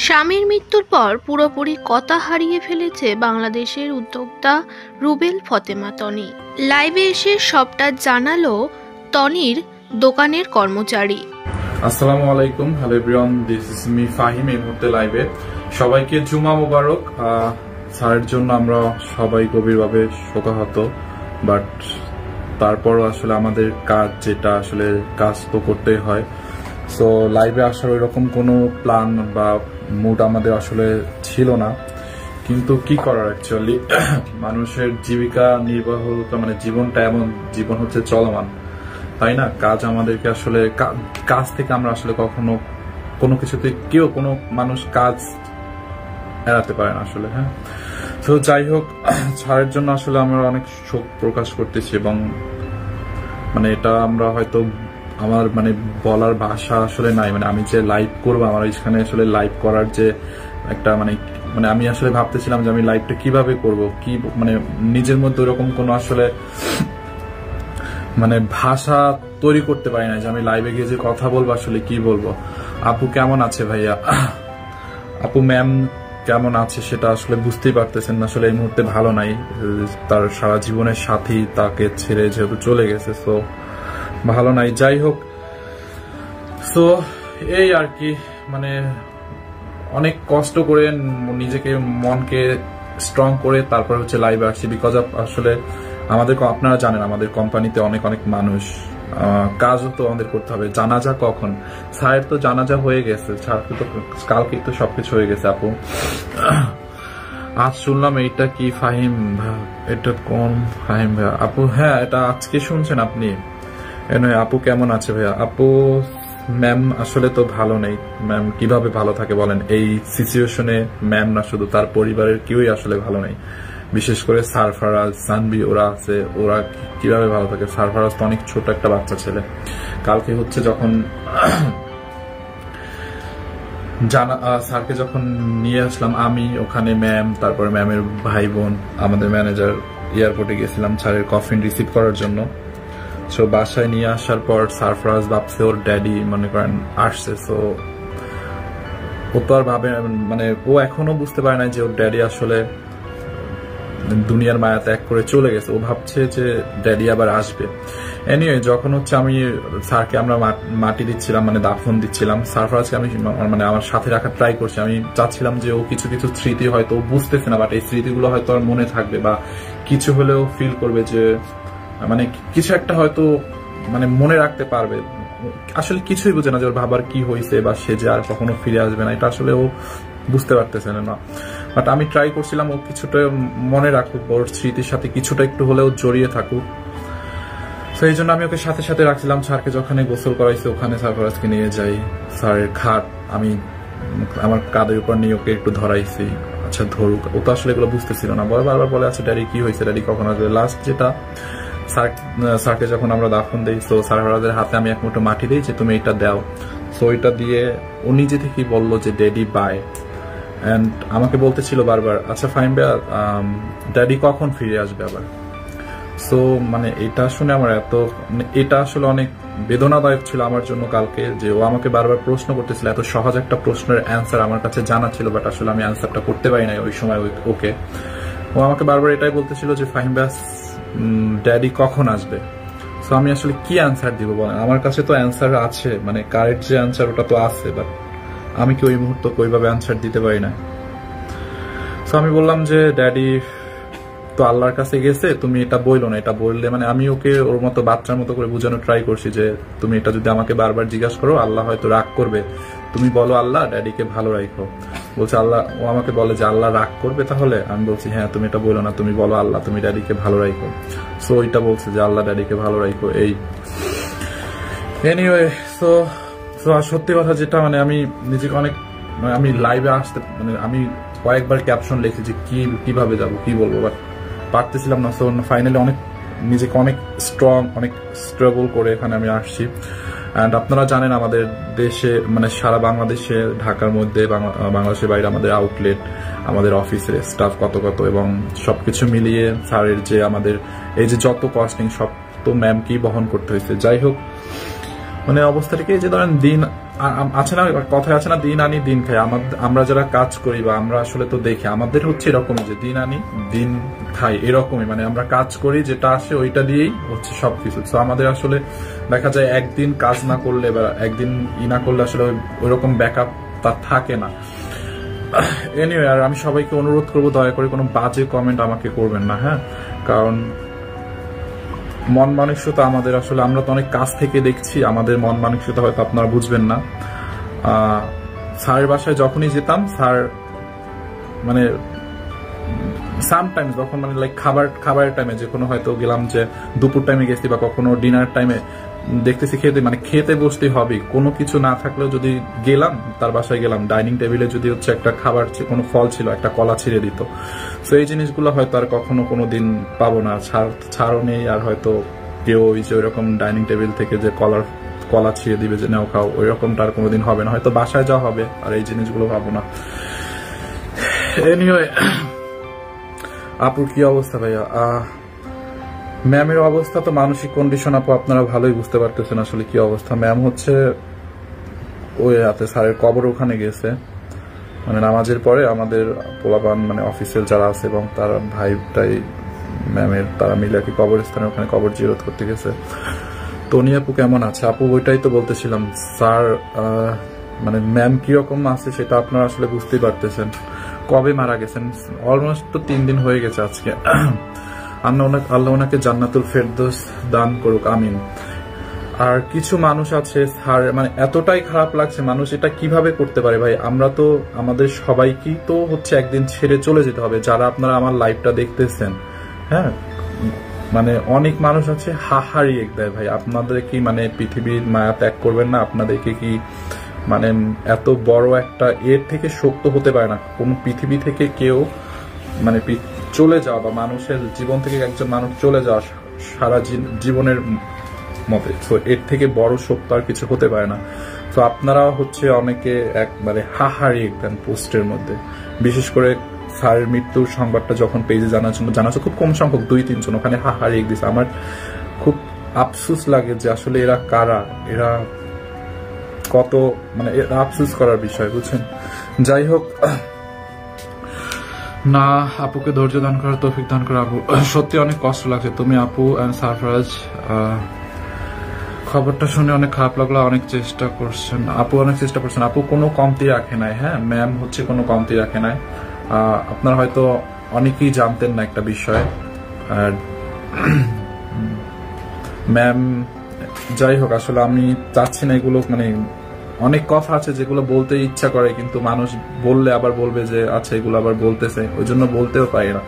স্বামীর মৃত্যুর পর পুরোপুরি কথা হারিয়ে ফেলেছে বাংলাদেশের উদ্যোক্তা রুবেল ফতেমা তনি। লাইভে এসে সবটা জানালো তনির দোকানের কর্মচারী। আসসালামু আলাইকুম, hello everyone, this is me Fahim. এই মুহূর্তে লাইভে সবাইকে জুমা মোবারক। স্যারের জন্য আমরা সবাই গভীরভাবে শোকাহত, বাট তারপরও আসলে আমাদের কাজ যেটা আসলে কাজ তো করতেই হয়। সো লাইভে আসার ওইরকম কোনো প্ল্যান বা মুড আমাদের আসলে ছিল না, কিন্তু কি করার, অ্যাকচুয়ালি মানুষের জীবিকা নির্বাহ মানে জীবনটা এমন, জীবন হচ্ছে চলমান, তাই না? কাজ আমাদেরকে আসলে, কাজ থেকে আমরা আসলে কখনো কোনো কিছুতে কেউ কোনো মানুষ কাজ এড়াতে পারে না আসলে। হ্যাঁ, তো যাই হোক, ছাড়ের জন্য আসলে আমরা অনেক শোক প্রকাশ করতেছি এবং মানে এটা আমরা হয়তো আমার মানে বলার ভাষা আসলে নাই। মানে আমি যে লাইভ করবো, আমার এখানে আসলে লাইভ করার যে একটা মানে মানে আমি আসলে ভাবতেছিলাম যে আমি লাইভটা কিভাবে করব, কি মানে নিজের মধ্যে ওরকম কোনো আসলে মানে ভাষা তৈরি করতে পারি না যে আমি লাইভে গিয়ে যে কথা বলবো আসলে কি বলবো। আপু কেমন আছে ভাইয়া, আপু ম্যাম কেমন আছে সেটা আসলে বুঝতেই পারতেছেন না, আসলে এই মুহূর্তে ভালো নাই। তার সারা জীবনের সাথী তাকে ছেড়ে যেহেতু চলে গেছে, সো ভালো নাই। যাই হোক, সো এই আর কি, মানে অনেক কষ্ট করে নিজেকে মনকে স্ট্রং করে তারপর হচ্ছে লাইভে আসছি, বিকজ অফ আসলে আমাদের, আপনারা জানেন আমাদের কোম্পানিতে অনেক অনেক মানুষ, কাজও তো আমাদের করতে হবে। জানাজা কখন? স্যারের তো জানাজা হয়ে গেছে, স্যারকে তো কালকে তো সবকিছু হয়ে গেছে। আপু আজ শুনলাম এইটা কি ফাহিম, এটা কোন ফাহিম ভাইয়া? আপু হ্যাঁ, এটা আজকে শুনছেন আপনি? আপু কেমন আছে ভাইয়া? আপু ম্যাম আসলে তো ভালো নেই। ম্যাম কিভাবে ভালো থাকে বলেন? এই সিচুয়েশনে ম্যাম না, শুধু তার পরিবারের কেউই আসলে ভালো নেই, বিশেষ করে সারফারাজ, সানবি ওরা আছে, ওরা কিভাবে ভালো থাকে? সারফারাজ তো অনেক ছোট একটা বাচ্চা ছেলে। কালকে হচ্ছে যখন স্যারকে যখন নিয়ে আসলাম আমি, ওখানে ম্যাম, তারপরে ম্যামের ভাই বোন, আমাদের ম্যানেজার, এয়ারপোর্টে গেছিলাম স্যারের কফিন রিসিভ করার জন্য। সো বাসায় নিয়ে আসার পর সারফরাজ ভাবছে ওর ড্যাডি মনে করেন আসছে, সো ও তো আর ভাবে, মানে ও এখনো বুঝতে পারে না যে ওর ড্যাডি আসলে দুনিয়ার মায়া ত্যাগ করে চলে গেছে। ও ভাবছে যে ড্যাডি আবার আসবে। এনিওয়ে, যখন হচ্ছে আমি স্যারকে আমরা মাটি দিচ্ছিলাম, মানে দাফন দিচ্ছিলাম, সারফরাজকে আমি মানে আমার সাথে রাখার ট্রাই করছি। আমি চাচ্ছিলাম যে ও কিছু কিছু স্মৃতি হয়তো ও বুঝতেছে না, বাট এই স্মৃতিগুলো হয়তো আর মনে থাকবে বা কিছু হলেও ফিল করবে যে মানে কিছু একটা হয়তো মানে মনে রাখতে পারবে। আসলে কিছুই বুঝে না যে ওর বাবার কি হয়েছে বা সে যে আর কখনো ফিরে আসবে না, এটা আসলে ও বুঝতে পারতেছে না। বাট আমি ট্রাই করছিলাম ও কিছুটা মনে রাখুক, ওর স্মৃতির সাথে কিছুটা একটু হলেও জড়িয়ে থাকুক। তো এই জন্য আমি ওকে সাথে সাথে রাখছিলাম। স্যারকে যখন গোসল করাইছে ওখানে সারফরাজকে নিয়ে যাই, স্যারের খাট আমি আমার কাঁধের উপর নিয়ে ওকে একটু ধরাইছি, আচ্ছা ধরুক। ও তো আসলে এগুলো বুঝতেছিল না, বারবার বলে আচ্ছা ড্যাডি কি হয়েছে, ড্যাডি কখন আসবে। লাস্ট যেটা স্যারকে যখন আমরা দাফন দিই, সো সারফরাজের হাতে আমি এক মুঠো মাটি দিই যে তুমি এটা দাও। সো এটা দিয়ে ও নিজে থেকেই বললো যে ড্যাডি বাই। অ্যান্ড আমাকে বলতেছিল বারবার, আচ্ছা ফাহিম ভাইয়া ড্যাডি কখন ফিরে আসবে আবার। সো মানে এটা শুনে আমার এটা আসলে অনেক বেদনাদায়ক ছিল আমার জন্য কালকে, যে ও আমাকে বারবার প্রশ্ন করতেছিল। এত সহজ একটা প্রশ্নের অ্যান্সার আমার কাছে জানা ছিল, বাট আসলে আমি অ্যান্সারটা করতে পারি নাই ওই সময় ওকে। ও আমাকে বারবার এটাই বলতেছিল যে ফাহিম ভাইয়া ড্যাডি কখন আসবে। সো আমি আসলে কি অ্যান্সার দিব বলেন? আমার কাছে তো অ্যান্সার আছে, মানে কারেক্ট যে অ্যান্সার ওটা তো আছে, বাট আমি কি ওই মুহূর্তে ওইভাবে অ্যান্সার দিতে পারি না। সো আমি বললাম যে ড্যাডি তো আল্লাহর কাছে গেছে, তুমি এটা বইলো না। এটা বললে মানে আমি ওকে ওর মতো বাচ্চার মতো করে বোঝানো ট্রাই করছি যে তুমি এটা যদি আমাকে বারবার জিজ্ঞাসা করো আল্লাহ হয়তো রাগ করবে, তুমি বলো আল্লাহ ড্যাডিকে ভালো রাখো। বলছে আল্লাহ, ও আমাকে বলে যে আল্লাহ রাগ করবে তাহলে? আমি বলছি হ্যাঁ, তুমি এটা বলো না, তুমি বলো আল্লাহ তুমি ড্যাডিকে ভালো রাখো। সো ওইটা বলছে যে আল্লাহ ড্যাডিকে ভালো রাখো। এই এনিওয়ে, সো সত্যি কথা যেটা, মানে আমি নিজেকে অনেক, আমি লাইভে আসতে মানে আমি কয়েকবার ক্যাপশন লিখেছি যে কিভাবে যাব, কি বলবো, বাট পারতেছিলাম না। সো ফাইনালি অনেক নিজেকে অনেক স্ট্রং, অনেক স্ট্রাগল করে এখানে আমি আসছি। অ্যান্ড আপনারা জানেন আমাদের দেশে, মানে সারা বাংলাদেশে, ঢাকার মধ্যে, বাংলাদেশের বাইরে আমাদের আউটলেট, আমাদের অফিসের স্টাফ কত এবং সবকিছু মিলিয়ে স্যারের যে আমাদের এই যে যত কস্টিং সব তো ম্যামকেই বহন করতে হয়েছে। যাই হোক, মানে অবস্থাটাকে যে ধরেন দিন আছে না কথায় আছে না, দিন আনি দিন খাই। আমরা যারা কাজ করি বা আমরা আসলে তো দেখি আমাদের হচ্ছে এরকমই যে দিন আনি দিন খাই, এরকমই মানে আমরা কাজ করি যেটা আসে ওইটা দিয়েই হচ্ছে সবকিছু। তো আমাদের আসলে দেখা যায় একদিন কাজ না করলে বা একদিন না করলে আসলে ওইরকম ব্যাকআপ তার থাকে না। এনিওয়ে, আর আমি সবাইকে অনুরোধ করবো দয়া করে কোনো বাজে কমেন্ট আমাকে করবেন না, হ্যাঁ, কারণ মন মানসিকতা আমাদের আসলে আমরা তো অনেক কাছ থেকে দেখছি, আমাদের মন মানসিকতা হয়তো আপনারা বুঝবেন না। স্যারের বাসায় যখনই যেতাম, স্যার মানে সামটাইমস যখন মানে লাইক খাবারের টাইমে যে কোনো হয়তো গেলাম, যে দুপুর টাইমে গেছি বা কখনো ডিনার টাইমে দেখতেছি খেতে বসতে হবে, কোনো কিছু না থাকলেও যদি গেলাম তার বাসায় গেলাম, ডাইনিং টেবিলে যদি হচ্ছে একটা খাবার কোনো ফল ছিল, একটা কলা ছিঁড়ে দিত। তো এই জিনিসগুলো হয়তো আর কখনো কোনো দিন পাবো না, ছাড়ও নেই। আর হয়তো কেউ ওই যে ওইরকম ডাইনিং টেবিল থেকে যে কলা ছিঁড়ে দিবে যে নাও খাও, ওই রকমটা আর কোনোদিন হবে না, হয়তো বাসায় যাওয়া হবে, আর এই জিনিসগুলো পাবো না। এনিওয়ে, আপুর কি অবস্থা ভাইয়া? ম্যামের অবস্থা তো মানসিক কন্ডিশন আপু আপনারা ভালোই বুঝতে পারতেছেন আসলে কি অবস্থা। ম্যাম হচ্ছে ওই রাতে স্যারের কবর ওখানে গেছে, মানে নামাজের পরে আমাদের পোলাপান মানে অফিসিয়াল যারা আছে এবং তার ভাইটাই ম্যামের, তারা মিলে আর কি কবরস্থানে ওখানে কবর জিরত করতে গেছে। তো উনি আপু কেমন আছে? আপু ওইটাই তো বলতেছিলাম, স্যার মানে ম্যাম কিরকম আছে সেটা আপনারা আসলে বুঝতেই পারতেছেন। কবে মারা গেছেন? অলমোস্ট তো 3 দিন হয়ে গেছে আজকে। আল্লাহ ওনাকে জান্নাতুল ফেরদৌস দান করুক, আমিন। আর কিছু মানুষ আছে স্যার মানে এতটাই খারাপ লাগছে, মানুষ এটা কিভাবে করতে পারে ভাই? আমরা তো আমাদের সবাইকেই তো হচ্ছে একদিন ছেড়ে চলে যেতে হবে, যারা আপনারা আমার লাইভটা দেখতেছেন, হ্যাঁ, মানে অনেক মানুষ আছে হারিয়ে দেয় ভাই। আপনাদের কি মানে পৃথিবীর মায়া ত্যাগ করবেন না? আপনাদেরকে কি মানে এত বড় একটা এর থেকে শক্ত হতে পারে না কোনো পৃথিবী থেকে কেউ মানে চলে যাওয়া বা মানুষের জীবন থেকে একজন মানুষ চলে যাওয়া সারা জীবনের মতে, তো এর থেকে বড় শক্ত আর কিছু হতে পারে না। তো আপনারা হচ্ছে অনেকে একবারে হারিয়ে দেন পোস্টের মধ্যে, বিশেষ করে স্যারের মৃত্যুর সংবাদটা যখন পেজে জানাচ্ছে খুব কম সংখ্যক 2-3 জন ওখানে হারিয়ে দিচ্ছে। আমার খুব আফসোস লাগে যে আসলে এরা কারা, এরা কত মানে আফসোস করার বিষয়, বুঝছেন? যাই হোক, না আপুকে ধৈর্য দান করার তৌফিক দান করা। আপু সত্যি অনেক কষ্ট লাগছে। তুমি আপু এন্ড সারফরাজ খবরটা শুনে অনেক খারাপ লাগলো, অনেক চেষ্টা করছেন আপু, অনেক চেষ্টা করছেন আপু, কোনো কমতি রাখে নাই, হ্যাঁ ম্যাম হচ্ছে কোনো কমতি রাখে নাই। আপনারা হয়তো অনেকেই জানতেন না একটা বিষয়, আর ম্যাম যাই হোক, আসলে আমি চাচ্ছি না এগুলো, মানে অনেক কথা আছে যেগুলো বলতে ইচ্ছা করে কিন্তু মানুষ বললে আবার বলবে যে আচ্ছা এগুলো আবার বলতেছে, ওই জন্য বলতেও পারি না।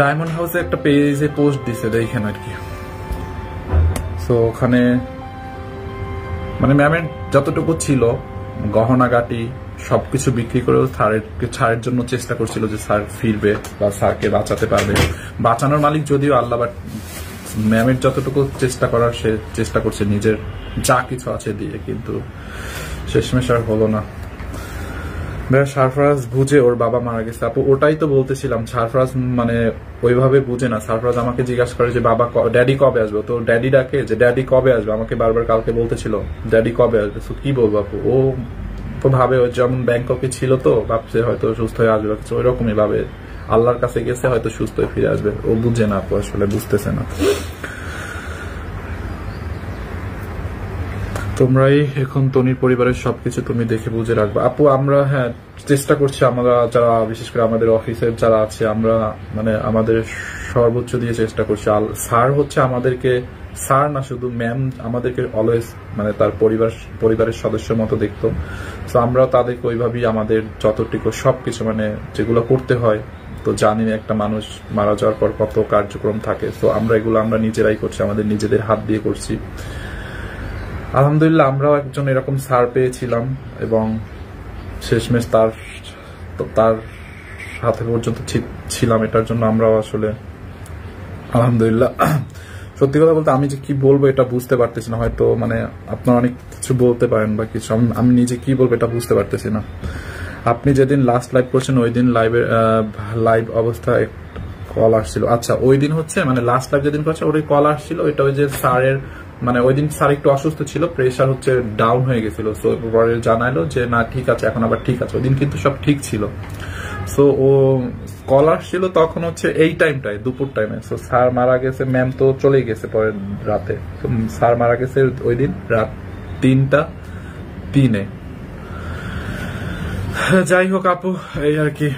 ডায়মন্ড হাউসে একটা পেজে পোস্ট দিছে দেখেন আর কি, তো ওখানে মানে ম্যামের যতটুকু ছিল গহনাগাটি সবকিছু বিক্রি করেও ছাড়ের জন্য চেষ্টা করছিল যে স্যার ফিরবে বা স্যারকে বাঁচাতে পারবে। বাঁচানোর মালিক যদিও আল্লাহ, বাট ম্যামের যতটুকু চেষ্টা করার সে চেষ্টা করছে নিজের যা কিছু আছে দিয়ে, কিন্তু শেষমেশ আর হলো না। সারফরাজ বুঝে ওর বাবা মারা গেছে আপু, ওটাই তো বলতেছিলাম। সারফরাজ মানে ওইভাবে বুঝে না। সারফরাজ আমাকে জিজ্ঞাসা করে যে বাবা ড্যাডি কবে আসবে, তো ড্যাডি ডাকে যে ড্যাডি কবে আসবে, আমাকে বারবার কালকে বলতেছিল ড্যাডি কবে আসবে। তো কি বলবো আপু, ও ভাবে যেমন ব্যাংককে ছিল তো ভাবছে হয়তো সুস্থ হয়ে আসবে, ওই রকমই ভাবে আল্লাহর কাছে গেছে হয়তো সুস্থ হয়ে ফিরে আসবে। ও বুঝে না আপু, আসলে বুঝতেছে না। তোমরাই এখন তনির পরিবারের সবকিছু তুমি দেখে বুঝে রাখবে আপু। আমরা হ্যাঁ চেষ্টা করছি, আমরা যারা বিশেষ করে আমাদের অফিসের যারা আছে, আমরা মানে আমাদের সর্বোচ্চ দিয়ে চেষ্টা করছি। স্যার হচ্ছে আমাদেরকে, স্যার না শুধু ম্যাম আমাদেরকে অলওয়েজ মানে তার পরিবারের সদস্যের মতো দেখতো। তো আমরা তাদেরকে ওইভাবেই আমাদের যতটুকু সবকিছু মানে যেগুলো করতে হয়, তো জানি একটা মানুষ মারা যাওয়ার পর কত কার্যক্রম থাকে, তো আমরা এগুলো আমরা নিজেরাই করছি, আমাদের নিজেদের হাত দিয়ে করছি। আলহামদুলিল্লাহ আমরাও একজন এরকম স্যার পেয়েছিলাম এবং শেষমেশ তার সাথে পর্যন্ত ছিলাম, এটার জন্য আমরাও আসলে আলহামদুলিল্লাহ। সত্যি কথা বলতে আমি যে কি বলবো এটা বুঝতে পারতেছি না, হয়তো মানে আপনারা অনেক কিছু বলতে পারেন বা কিছু, আমি নিজে কি বলবো এটা বুঝতে পারতেছি না। আপনি যেদিন লাস্ট লাইভ করছেন ওই দিন লাইভ অবস্থায় কল আসছিল, আচ্ছা ওই দিন হচ্ছে মানে লাস্ট লাইভ যেদিন করছে ওই কল আসছিল, ওইটা ওই যে স্যারের মানে ওই দিন স্যার একটু অসুস্থ ছিল, প্রেশার হচ্ছে ডাউন হয়ে গেছিল। সো পরে জানাইলো যে না ঠিক আছে, এখন আবার ঠিক আছে। ওই দিন কিন্তু সব ঠিক ছিল। সো ও কল আসছিল তখন হচ্ছে এই টাইমটায়, দুপুর টাইমে। সো স্যার মারা গেছে, ম্যাম তো চলে গেছে পরের রাতে। স্যার মারা গেছে ওই দিন রাত 3:03। যাই হোক আপু, এই আর কি।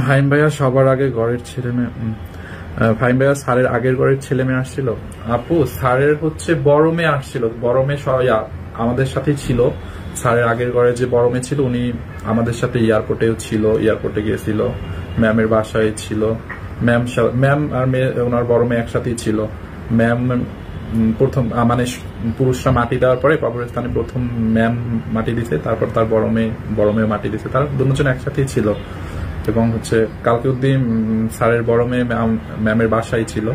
ফাহিম ভাইয়া সবার আগে ঘরের ছেলে মেয়ে, ফাহিম ভাইয়া স্যারের আগের ঘরের ছেলে মেয়ে আসছিল। আপু স্যারের হচ্ছে বড় মেয়ে আসছিল, বড় মেয়ে আমাদের সাথেই ছিল। স্যারের আগের ঘরে যে বড় মেয়ে ছিল উনি আমাদের সাথে এয়ারপোর্টেও ছিল, এয়ারপোর্টে গিয়েছিল, ম্যামের বাসায় ছিল। ম্যাম আর মেয়ে, ওনার বড় মেয়ে একসাথেই ছিল। ম্যাম প্রথম মানে পুরুষরা মাটি দেওয়ার পরে কবরস্থানে প্রথম ম্যাম মাটি দিছে, তারপর তার বড় মেয়ে মাটি দিছে। তারা দুজন একসাথেই ছিল। এবং হচ্ছে কালকে অব্দি স্যারের বড় মেয়ে ম্যামের বাসায় ছিল।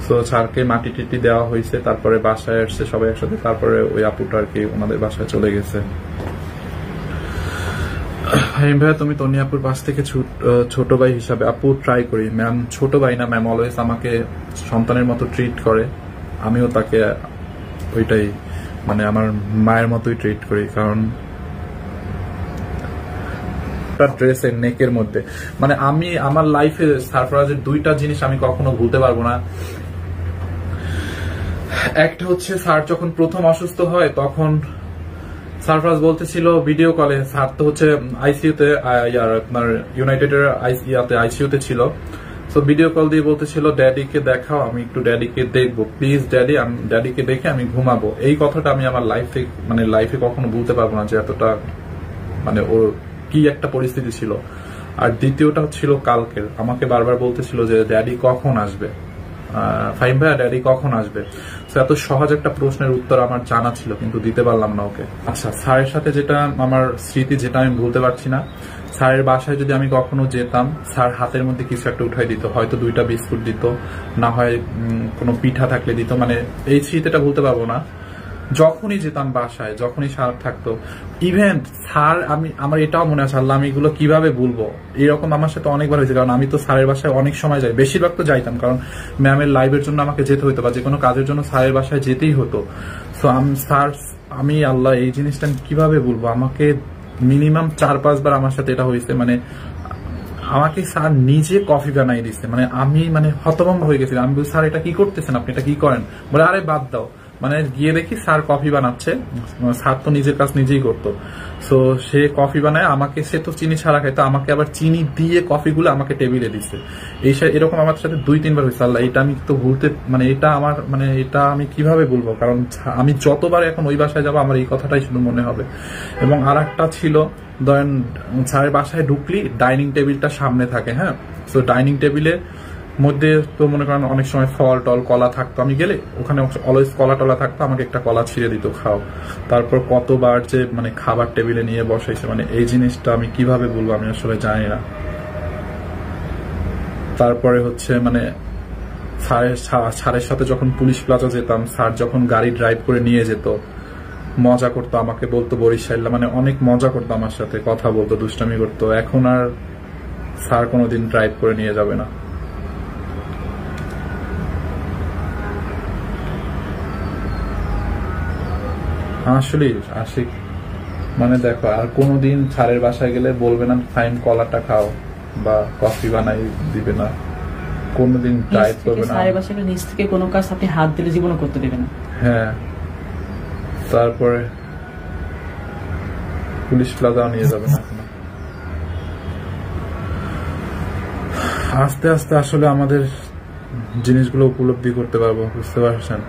তো স্যারকে মাটি টিটি দেওয়া হয়েছে, তারপরে বাসায় আসছে সবাই একসাথে। তারপরে ওই আপুটা আর কি ওনাদের বাসায় চলে গেছে। ভাইয়া তুমি তনি আপুর পাশ থেকে ছোট ভাই হিসাবে, আপু ট্রাই করি। ম্যাম ছোট ভাই না, ম্যাম অলওয়েজ আমাকে সন্তানের মতো ট্রিট করে। আমিও তাকে ওইটাই মানে আমার মায়ের মতোই ট্রিট করি। কারণ ড্রেসের নেকের মধ্যে মানে আমি আমার লাইফে সারফরাজের দুইটা জিনিস আমি কখনো ভুলতে পারবো না। একটা হচ্ছে স্যার যখন প্রথম অসুস্থ হয় তখন সারফরাজ বলতেছিল ভিডিও কলে, স্যার তো হচ্ছে আইসিইউতে, আপনার ইউনাইটেডের আইসিইউতে ছিল। তো ভিডিও কল দিয়ে বলতেছিল ড্যাডিকে দেখাও, আমি একটু ড্যাডিকে দেখবো, প্লিজ ড্যাডি, আমি ড্যাডিকে দেখে আমি ঘুমাবো। এই কথাটা আমি আমার লাইফে কখনো ভুলতে পারবো না, যে এতটা মানে ওর কি একটা পরিস্থিতি ছিল। আর দ্বিতীয়টা ছিল কালকের, আমাকে বারবার বলতেছিল যে ড্যাডি কখন আসবে, ফাহিম ভাইয়া ড্যাডি কখন আসবে। এত সহজ একটা প্রশ্নের উত্তর আমার জানা ছিল কিন্তু দিতে পারলাম না ওকে। আচ্ছা, স্যারের সাথে যেটা আমার স্মৃতি, যেটা আমি ভুলতে পারছি না, স্যারের বাসায় যদি আমি কখনো যেতাম, স্যার হাতের মধ্যে কিছু একটা উঠাই দিত, হয়তো 2টা বিস্কুট দিত, না হয় কোনো পিঠা থাকলে দিত। মানে এই স্মৃতিটা ভুলতে পারবো না। যখনই যেতাম বাসায়, যখনই স্যার থাকতো, ইভেন্ট স্যার, আমার এটাও মনে আছে, আল্লাহ আমি এগুলো কিভাবে ভুলবো, এরকম আমার সাথে অনেকবার হয়েছে। কারণ আমি তো স্যারের বাসায় অনেক সময় যাই, বেশিরভাগ তো যাইতাম, কারণ ম্যামের লাইভের জন্য আমাকে যেতে হতো বা যে কোনো কাজের জন্য স্যারের বাসায় যেতেই হতো। তো আমি আল্লাহ এই জিনিসটা কিভাবে ভুলবো, আমাকে মিনিমাম 4-5 বার আমার সাথে এটা হয়েছে। মানে আমাকে স্যার নিজে কফি বানাই দিচ্ছে, মানে আমি হতভম্ব হয়ে গেছিলাম। আমি বলি স্যার এটা কি করতেছেন আপনি, এটা কি করেন? বলে আরে বাদ দাও। মানে গিয়ে দেখি স্যার কফি বানাচ্ছে, স্যার তো নিজের কাজ নিজেই করতো। সো সে কফি বানায় আমাকে, সে তো চিনি ছাড়া খায়, তো আমাকে আবার চিনি দিয়ে কফিগুলো আমাকে টেবিলে দিচ্ছে। এরকম আমার সাথে 2-3 বার হয়েছে। আল্লাহ এটা আমি তো ভুলতে, এটা আমি কিভাবে বলবো, কারণ আমি যতবার এখন ওই বাসায় যাবো আমার এই কথাটাই শুধু মনে হবে। এবং আর একটা ছিল, ধরেন স্যারের বাসায় ঢুকলি ডাইনিং টেবিলটা সামনে থাকে, হ্যাঁ। সো ডাইনিং টেবিলে মধ্যে তো মনে করেন অনেক সময় ফল টল কলা থাকতো, আমি গেলে ওখানে অলওয়েজ কলা টলা থাকতো, আমাকে একটা কলা ছিঁড়ে দিত, খাও। তারপর কতবার যে খাবার টেবিলে নিয়ে বসাইছে, এই জিনিসটা আমি কিভাবে বলবো আমি আসলে জানি না। তারপরে হচ্ছে স্যারের সাথে যখন পুলিশ প্লাজা যেতাম, স্যার যখন গাড়ি ড্রাইভ করে নিয়ে যেত, মজা করতো, আমাকে বলতো বরিশাল, অনেক মজা করতো আমার সাথে, কথা বলতো, দুষ্টামি করতো। এখন আর স্যার কোনোদিন ড্রাইভ করে নিয়ে যাবে না। আসলে আশিক দেখো, আর কোনোদিন স্যারের বাসায় গেলে বলবে না ফাইন কলাটা খাও বা কফি বানাই দিবে না, কোনোদিন ড্রাইভ করবে না। স্যারের বাসায় নিজ থেকে কোনো কাজ আপনি হাত দিলে জীবনও করতে দেবে না। হ্যাঁ, তারপরে পুলিশ প্লাজাও নিয়ে যাবে না। আস্তে আস্তে আসলে আমাদের জিনিসগুলো উপলব্ধি করতে পারবো, বুঝতে পারছেন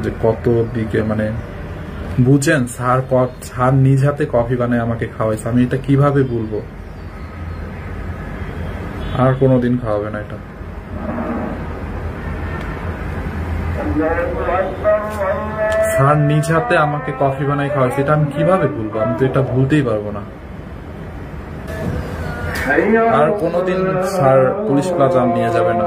যে কত দিকে বুঝেন। স্যার নিজ হাতে কফি বানায় আমাকে খাওয়াইছে, আমি এটা কিভাবে বলবো? আর কোনোদিন খাওয়াবে না এটা। স্যার নিজ হাতে আমাকে কফি বানায় খাওয়াইছে, এটা আমি কিভাবে বলবো? আমি তো এটা ভুলতেই পারবো না। আর কোনোদিন স্যার পুলিশ প্লাজা নিয়ে যাবে না।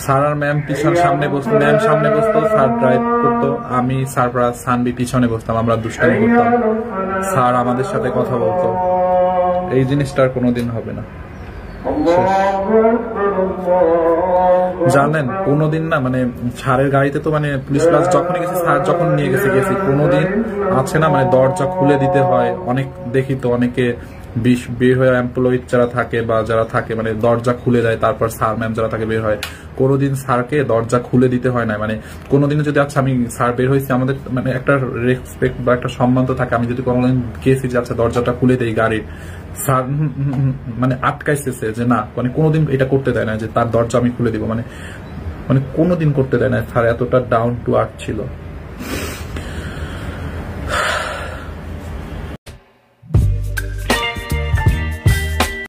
স্যার আর ম্যাম সামনে বসতো, ম্যাম সামনে বসতো, স্যার ড্রাইভ করতো, আমি সারফরাজ সানবি পিছনে বসতাম, আমরা দুষ্টামি করতাম, স্যার আমাদের সাথে কথা বলতো। এই জিনিসটা আর কোনোদিন হবে না। জানেন কোনোদিন না মানে স্যারের গাড়িতে তো মানে পুলিশ প্লাস যখনই গেছে স্যার যখন নিয়ে গেছি কোনোদিন আছে না মানে দরজা খুলে দিতে হয়। অনেক দেখি তো অনেকে বের হয়ে এমপ্লয়ি যারা থাকে বা যারা থাকে মানে দরজা খুলে দেয়, তারপর স্যার ম্যাম যারা থাকে বের হয়। কোনোদিন স্যারকে দরজা খুলে দিতে হয় না। মানে কোনোদিন যদি আচ্ছা আমি স্যার বের হয়েছি, আমাদের মানে একটা রেসপেক্ট বা একটা সম্মান তো থাকে। আমি যদি কোনোদিন গেছি যে আচ্ছা দরজাটা খুলে দেই গাড়ির, স্যার মানে আটকাইছে যে না, মানে কোনোদিন এটা করতে দেয় না যে তার দরজা আমি খুলে দিব, মানে কোনোদিন করতে দেয় না। স্যার এতটা ডাউন টু আর্থ ছিল।